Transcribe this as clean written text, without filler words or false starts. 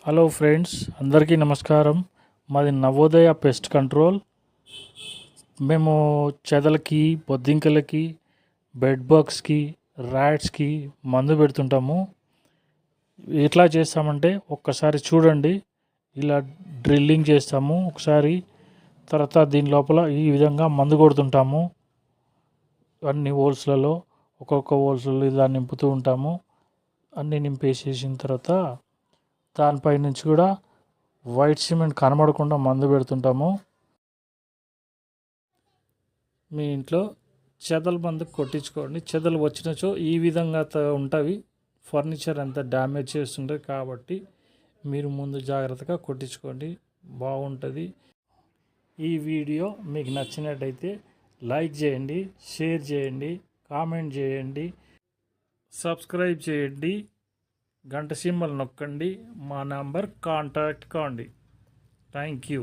Hello friends, అందరికీ నమస్కారం. మాది నవోదయ పెస్ట్ కంట్రోల్. మేము చెదలకి, బొద్దింకలకి, బెడ్ బగ్స్కి, ర్యాట్స్కి మందు పెడుతుంటాము. ఎట్లా చేస్తామంటే ఒక్కసారి చూడండి. ఇలా డ్రిల్లింగ్ చేస్తాము ఒకసారి, తర్వాత దీని లోపల ఈ విధంగా మందు కొడుతుంటాము. అన్ని హోల్స్లలో ఒక్కొక్క హోల్స్లలో ఇలా నింపుతూ ఉంటాము. అన్నీ నింపేసేసిన తర్వాత దానిపై నుంచి కూడా వైట్ సిమెంట్ కనబడకుండా మందు పెడుతుంటాము. మీ ఇంట్లో చెదల మందు కొట్టించుకోండి. చెదలు వచ్చినచో ఈ విధంగా ఉంటాయి. ఫర్నిచర్ అంతా డ్యామేజ్ చేస్తుంటుంది కాబట్టి మీరు ముందు జాగ్రత్తగా కొట్టించుకోండి, బాగుంటుంది. ఈ వీడియో మీకు నచ్చినట్టయితే లైక్ చేయండి, షేర్ చేయండి, కామెంట్ చేయండి, సబ్స్క్రైబ్ చేయండి, గంట సింబల్ నొక్కండి, మా నంబర్ కాంటాక్ట్ కాండి. Thank you.